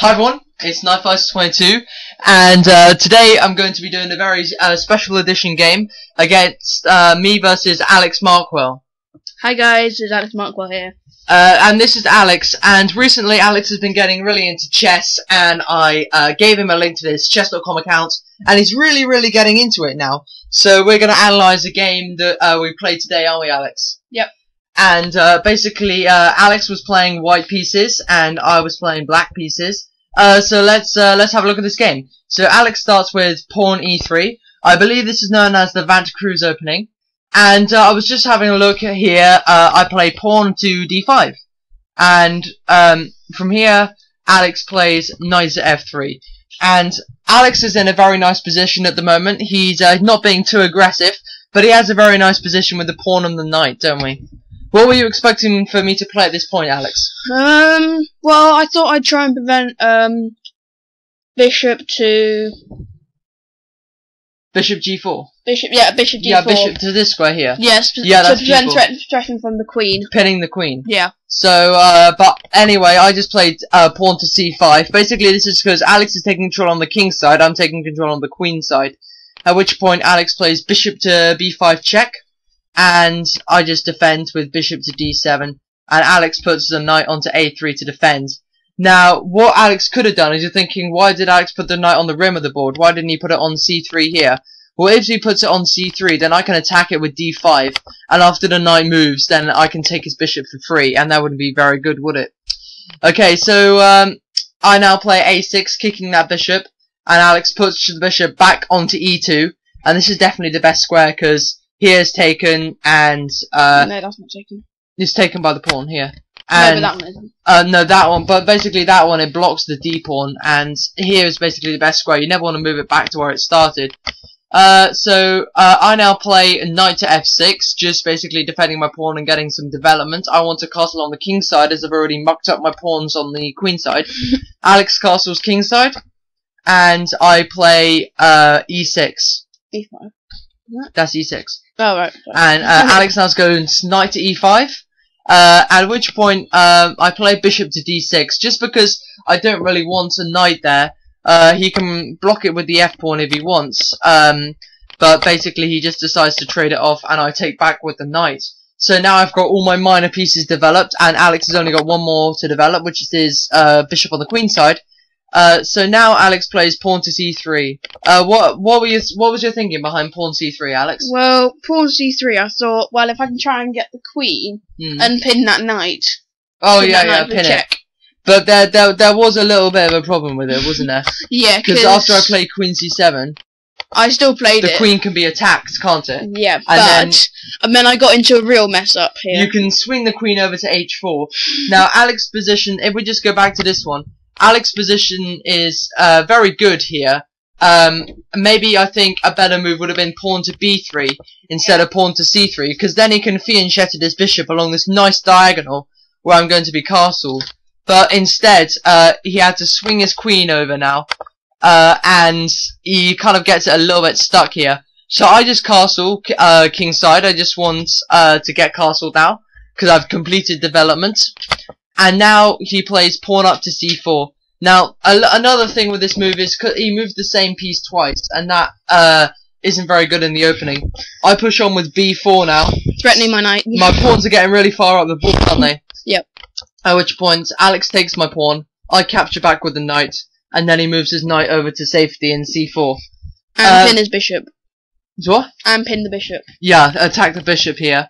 Hi everyone, it's KnightFighter22, and today I'm going to be doing a very special edition game against me versus Alex Markwell. Hi guys, it's Alex Markwell here. And this is Alex, and recently Alex has been getting really into chess, and I gave him a link to this chess.com account, and he's really getting into it now. So we're going to analyse the game that we played today, aren't we, Alex? Yep. And basically, Alex was playing white pieces, and I was playing black pieces. So let's have a look at this game. So Alex starts with pawn e3. I believe this is known as the Vanta Cruz opening. And I was just having a look here. I play pawn to d5, and from here Alex plays knight to f3. And Alex is in a very nice position at the moment. He's not being too aggressive, but he has a very nice position with the pawn and the knight, don't we? What were you expecting for me to play at this point, Alex? Well, I thought I'd try and prevent, bishop to... Bishop g4. Bishop g4. Yeah, bishop to this square here. Yes, yeah, to prevent threatening from the queen. Pinning the queen. Yeah. So, but anyway, I just played pawn to c5. Basically, this is because Alex is taking control on the king side, I'm taking control on the queen side. At which point, Alex plays bishop to b5 check. And I just defend with bishop to d7, and Alex puts the knight onto a3 to defend. Now, what Alex could have done is you're thinking, why did Alex put the knight on the rim of the board? Why didn't he put it on c3 here? Well, if he puts it on c3, then I can attack it with d5, and after the knight moves, then I can take his bishop for free, and that wouldn't be very good, would it? Okay, so I now play a6, kicking that bishop, and Alex puts the bishop back onto e2, and this is definitely the best square, because here's taken, and no, that's not taken. It's taken by the pawn here. And, no, but that one isn't. No, that one. But basically, that one it blocks the d pawn, and here is basically the best square. You never want to move it back to where it started. So I now play knight to f6, just basically defending my pawn and getting some development. I want to castle on the king side, as I've already mucked up my pawns on the queen side. Alex castles king side, and I play e6. e5. That's e6. Oh, right. And Alex now goes knight to e5. At which point I play bishop to d6, just because I don't really want a knight there. He can block it with the f pawn if he wants, but basically he just decides to trade it off, and I take back with the knight. So now I've got all my minor pieces developed, and Alex has only got one more to develop, which is his bishop on the queen side. So now Alex plays pawn to c3. What was your thinking behind pawn c3, Alex? Well, pawn c3, I thought, well, if I can try and get the queen and pin that knight. Oh yeah, pin it. But there was a little bit of a problem with it, wasn't there? Yeah, because after I played queen c7, I still played the queen can be attacked, can't it? Yeah, and then I got into a real mess up here. You can swing the queen over to h4. Now Alex's position, if we just go back to this one, Alex's position is very good here. Maybe I think a better move would have been pawn to b3 instead of pawn to c3, because then he can fianchetto this bishop along this nice diagonal where I'm going to be castled. But instead, he had to swing his queen over now, and he kind of gets it a little bit stuck here. So I just castle king side. I just want to get castled now, because I've completed development. And now he plays pawn up to c4. Now, another thing with this move is he moved the same piece twice, and that isn't very good in the opening. I push on with b4 now. Threatening my knight. My pawns are getting really far up the board, aren't they? Yep. At which point, Alex takes my pawn, I capture back with the knight, and then he moves his knight over to safety in c4. And pin his bishop. What? And pin the bishop. Yeah, attack the bishop here.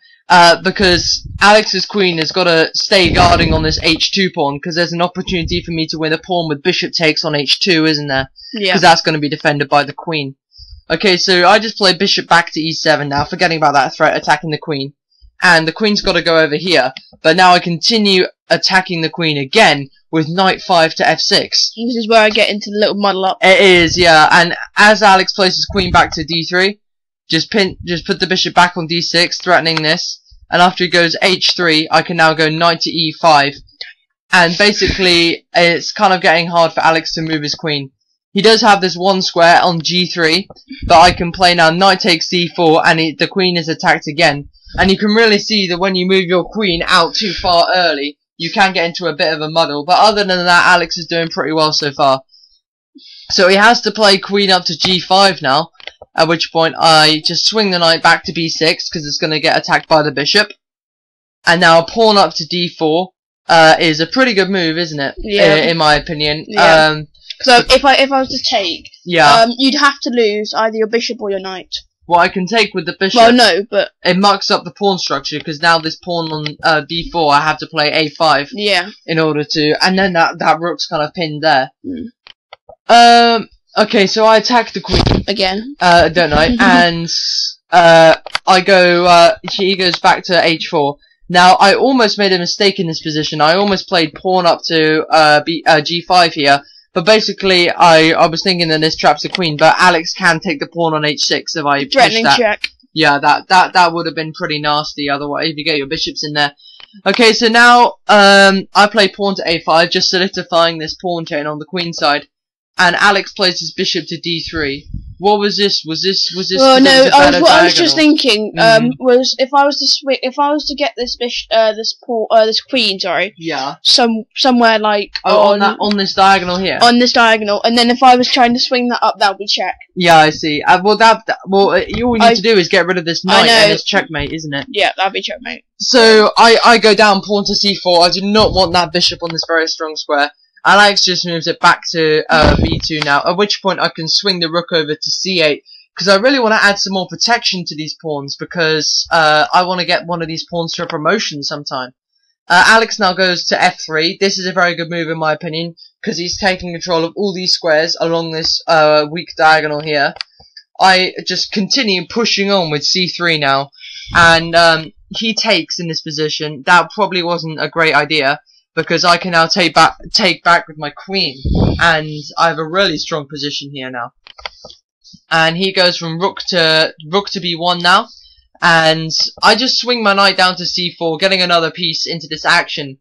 Because Alex's queen has got to stay guarding on this h2 pawn, because there's an opportunity for me to win a pawn with bishop takes on h2, isn't there? Yeah. Because that's going to be defended by the queen. Okay, so I just play bishop back to e7 now, forgetting about that threat, attacking the queen. And the queen's got to go over here, but now I continue attacking the queen again with knight 5 to f6. This is where I get into the little muddle up. It is, yeah, and as Alex places queen back to d3, just put the bishop back on d6, threatening this, and after he goes h3, I can now go knight to e5, and basically, it's kind of getting hard for Alex to move his queen. He does have this one square on g3, but I can play now knight takes c4, and the queen is attacked again. And you can really see that when you move your queen out too far early, you can get into a bit of a muddle. But other than that, Alex is doing pretty well so far. So he has to play queen up to g5 now, at which point I just swing the knight back to b6 because it's going to get attacked by the bishop. And now pawn up to d4 is a pretty good move, isn't it? Yeah. In my opinion. Yeah. So if I was to take, yeah, you'd have to lose either your bishop or your knight. Well, I can take with the bishop. Well, no, but it mucks up the pawn structure because now this pawn on b4, I have to play a5. Yeah. In order to, and then that rook's kind of pinned there. Okay, so I attack the queen again. Don't I? And I go. He goes back to h4. Now I almost made a mistake in this position. I almost played pawn up to g5 here. But basically, I was thinking that this traps the queen, but Alex can take the pawn on h6 if I threatening push that. check. Yeah, that would have been pretty nasty otherwise if you get your bishops in there. Okay, so now I play pawn to a5, just solidifying this pawn chain on the queen side, and Alex plays his bishop to d3. What was this? Was this? Well, no. What I was just thinking was if I was to get this this queen, sorry. Yeah. Somewhere like on this diagonal here. On this diagonal, and then if I was trying to swing that up, that would be check. Yeah, I see. All you need to do is get rid of this knight, and it's checkmate, isn't it? Yeah, that'd be checkmate. So I go down pawn to c4. I do not want that bishop on this very strong square. Alex just moves it back to b2 now, at which point I can swing the rook over to c8, because I really want to add some more protection to these pawns, because I want to get one of these pawns to a promotion sometime. Alex now goes to f3. This is a very good move in my opinion, because he's taking control of all these squares along this weak diagonal here. I just continue pushing on with c3 now, and he takes in this position. That probably wasn't a great idea, because I can now take back with my queen, and I have a really strong position here now. And he goes from rook to b1 now, and I just swing my knight down to c4, getting another piece into this action.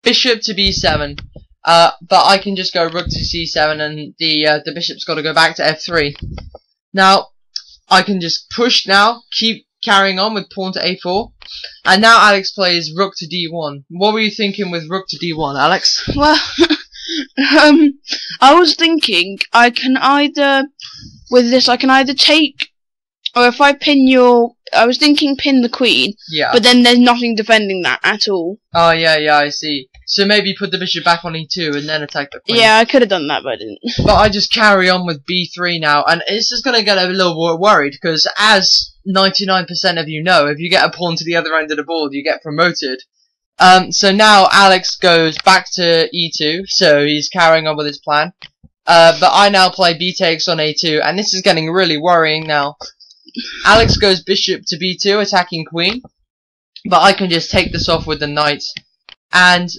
Bishop to b7, but I can just go rook to c7, and the bishop's got to go back to f3. Now I can just push now, keep carrying on with pawn to a4, and now Alex plays rook to d1. What were you thinking with rook to d1, Alex? Well, I was thinking I can either take, or if I pin I was thinking pin the queen, yeah, but then there's nothing defending that at all. Oh yeah, I see. So maybe put the bishop back on e2 and then attack the queen. Yeah, I could have done that, but I didn't. But I just carry on with b3 now, and it's just going to get a little worried, because as 99% of you know, if you get a pawn to the other end of the board, you get promoted. So now Alex goes back to e2, so he's carrying on with his plan. But I now play b takes on a2, and this is getting really worrying now. Alex goes bishop to b2, attacking queen, but I can just take this off with the knight. And,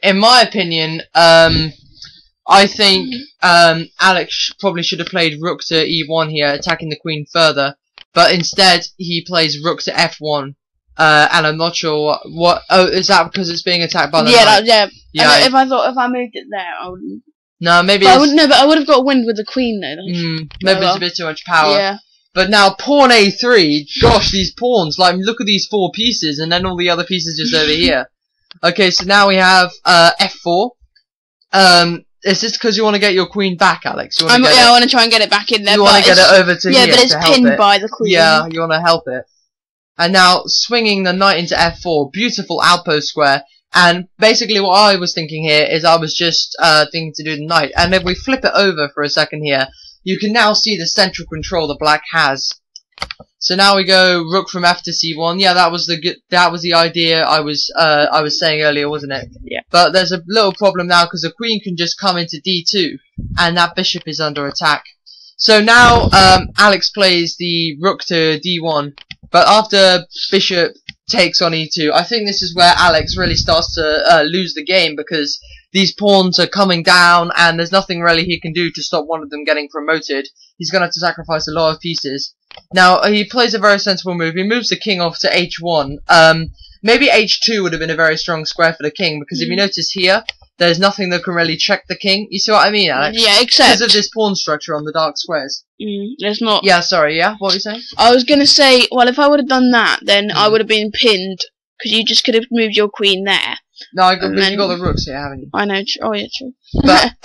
in my opinion, I think Alex probably should have played rook to e1 here, attacking the queen further. But instead, he plays rook to f1. And I'm not sure what. Oh, is that because it's being attacked by the knight? Yeah. Yeah. If I moved it there, I wouldn't. No, maybe. But I would have got wind with the queen though. Maybe it's a bit too much power. Yeah. But now pawn a3. Gosh, these pawns! Like, look at these 4 pieces, and then all the other pieces just over here. Okay, so now we have f4. Is this because you want to get your queen back, Alex? I want to try and get it back in there. You want to get it over to here. Yeah, but it's pinned by the queen. Yeah, you want to help it. And now swinging the knight into f4, beautiful outpost square. And basically what I was thinking here is I was just thinking to do the knight. And if we flip it over for a second here, you can now see the central control that black has. So now we go rook from f to c1. Yeah, that was the idea I was saying earlier, wasn't it? Yeah. But there's a little problem now, because the queen can just come into d2, and that bishop is under attack. So now Alex plays the rook to d1, but after bishop takes on e2, I think this is where Alex really starts to lose the game, because these pawns are coming down, and there's nothing really he can do to stop one of them getting promoted. He's going to have to sacrifice a lot of pieces. Now, he plays a very sensible move. He moves the king off to h1. Maybe h2 would have been a very strong square for the king, because if you notice here, there's nothing that can really check the king. You see what I mean, Alex? Yeah, except because of this pawn structure on the dark squares. There's not. Yeah, sorry, yeah? What were you saying? I was going to say, well, if I would have done that, then I would have been pinned because you just could have moved your queen there. No, you got the rooks here, haven't you? I know. Oh yeah, true. But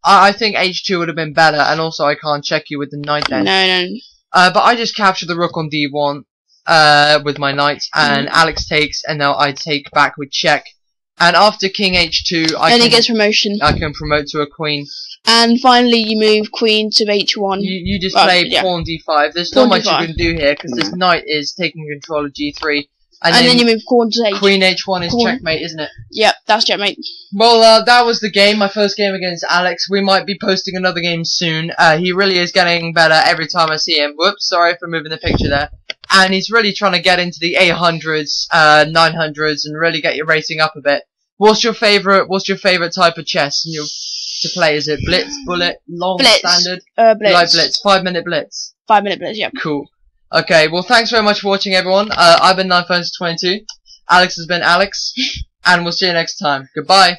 I think h2 would have been better, and also I can't check you with the knight then. No. But I just captured the rook on d1 with my knight, and Alex takes, and now I take back with check. And after king h2, he gets promotion. I can promote to a queen. And finally, you move queen to h1. You just play pawn d5. There's not much you can do here because this knight is taking control of g3. And then you move pawn to h. Queen h1 is checkmate, isn't it? Yep, that's checkmate. Well, that was the game, my first game against Alex. We might be posting another game soon. He really is getting better every time I see him. Whoops, sorry for moving the picture there. And he's really trying to get into the 800s, 900s, and really get your rating up a bit. What's your favorite type of chess to play? Is it blitz, bullet, long, blitz. standard? Blitz. Like blitz, 5-minute blitz. 5-minute blitz, yep. Cool. Okay, well, thanks very much for watching, everyone. I've been KnightFighter22. Alex has been Alex. And we'll see you next time. Goodbye.